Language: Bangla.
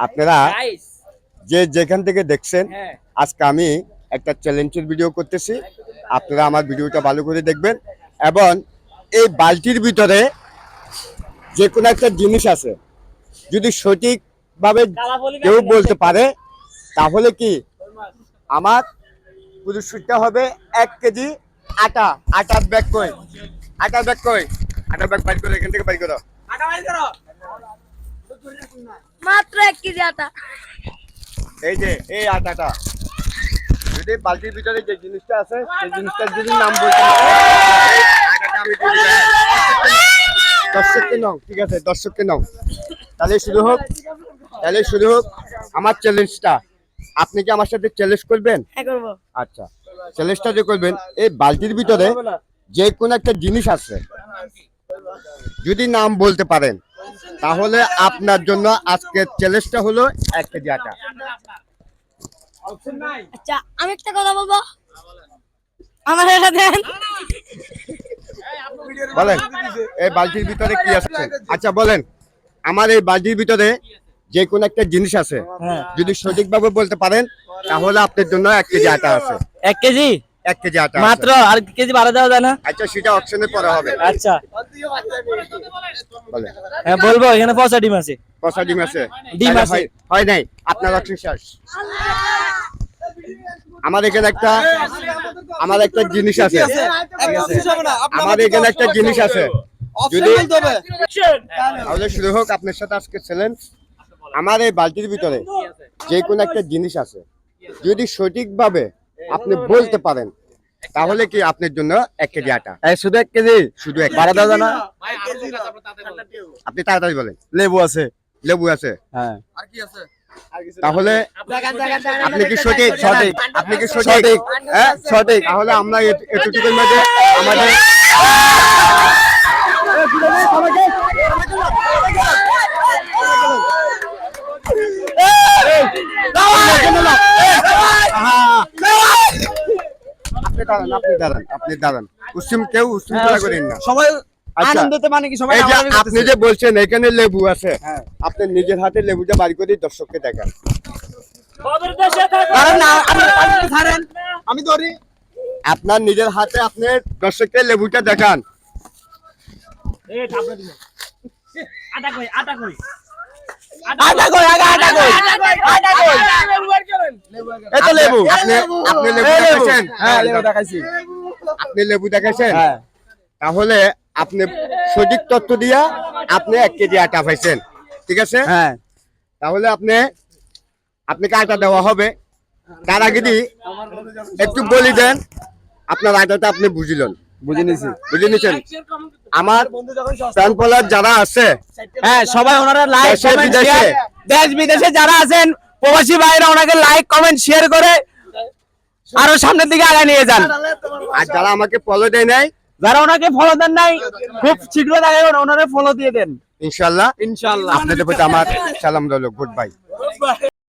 আপনারা যে যেখান থেকে দেখছেন, আজকে আমি একটা চ্যালেঞ্জের ভিডিও করতেছি। আপনারা আমার ভিডিওটা ভালো করে দেখবেন এবং এই বালতির ভিতরে যে কোনো একটা জিনিস আছে, যদি সঠিকভাবে কেউ বলতে পারে তাহলে কি আমার পুরস্কারটা হবে 1 কেজি আটা। আটার ব্যাগ কই? আটার ব্যাগ কই? আটার ব্যাগ বাইর করো, এখান থেকে বাইর করো। মাত্র 1 কেজি আটা। এই যে এই আটাটা, যদি বালতির ভিতরে যে জিনিসটা আছে সেই জিনিসটার যদি নাম বলতে পারে, আটাটা আমি দিয়ে দিলাম। দর্শককে নাও, ঠিক আছে, দর্শককে নাও। তাহলে শুরু হোক আমার চ্যালেঞ্জটা। আপনি কি আমার সাথে চ্যালেঞ্জ করবেন? হ্যাঁ করব। আচ্ছা, চ্যালেঞ্জটা যে করবেন, এই বালতির ভিতরে যে কোনো একটা জিনিস আছে, যদি নাম বলতে পারেন তাহলে আপনার জন্য আজকের চ্যালেঞ্জটা হলো 1 কেজি আটা। আচ্ছা, আমি একটা কথা বলবো। আমার এটা দেন। বলেন এই বালতির ভিতরে কি আছে? আচ্ছা বলেন, আমার এই বালতির ভিতরে যে কোনো একটা জিনিস আছে, যদি সঠিকভাবে বলতে পারেন তাহলে আপনার জন্য 1 কেজি আটা আছে। 1 কেজি 1 কেজি আটা মাত্র, আর কেজি বাড়া দেওয়া যায় না? আচ্ছা, সেটা অপশনে পড়া হবে। আচ্ছা বলেন। হ্যাঁ বলবো, এখানে 5 ডিম আছে। কষা ডিম আছে? ডিম তাহলে আছে। হয় নাই, আপনার অপশন শেষ। আমার এখানে একটা জিনিস আছে, আমার এখানে একটা জিনিস আছে, যদি তাহলে শুরু হোক আপনার সাথে আজকে চ্যালেঞ্জ। আমার এই বালতির ভিতরে যে কোনো একটা জিনিস আছে, যদি সঠিকভাবে আপনি বলতে পারেন তাহলে কি আপনার জন্য 1 কেজি আটা। শুধু 1 কেজি? শুধু 1 বাড়া দেওয়া যায় না? আপনি তাড়াতাড়ি বলেন। লেবু আছে। লেবু আছে? হ্যাঁ। তাহলে আপনি কি সঠিক? আপনি কি সঠিক? সঠিক। হ্যাঁ সঠিক। তাহলে আমরা এতটুকুর মধ্যে আমাদের আপনি দাঁড়ান। কেউ উৎসুম করেন না সবাই আচ্ছা, আনন্দতে, মানে কি সবাই এই যে আনন্দ আপনি করতেছে। যে বলছেন এখানে লেবু আছে, আপনি নিজের হাতে লেবুটা বাড়ি করে দর্শককে দেখান। কারণ ছাড়েন, আমি ধরি। আপনার নিজের হাতে আপনি দর্শককে লেবুটা দেখান। আটা কই, আটা কই, আটা কই। এই তো লেবু। আপনি লেবু দেখাইছেন? হ্যাঁ লেবু দেখাইছি। আপনি লেবু দেখাইছেন? হ্যাঁ। তাহলে আপনি সঠিক তথ্য দিয়া আপনি 1 কেজি আটা পাইছেন, ঠিক আছে? হ্যাঁ। তাহলে আপনাকে আটা দেওয়া হবে। তার আগে একটু বলি দেন আপনার আটাটা আপনি বুঝে নিছেন। আমার প্রাণ ফলোয়ার যারা আছে, হ্যাঁ সবাই ওনারা লাইক দেশে কমেন্ট বিদেশে। শেয়ার, দেশ বিদেশে যারা আছেন প্রবাসী ভাইরা ওনাকে লাইক কমেন্ট শেয়ার করে আরো সামনের দিকে আগায় নিয়ে যান। আর যারা আমাকে ফলো দেয় নাই, যারা ওনাকে ফলো দেন নাই, খুব শীঘ্র দেখা ওনারে ফলো দিয়ে দেন ইনশাআল্লাহ। ইনশাআল্লাহ। আপনাদের প্রতি আমার সালাম রইল। Good bye.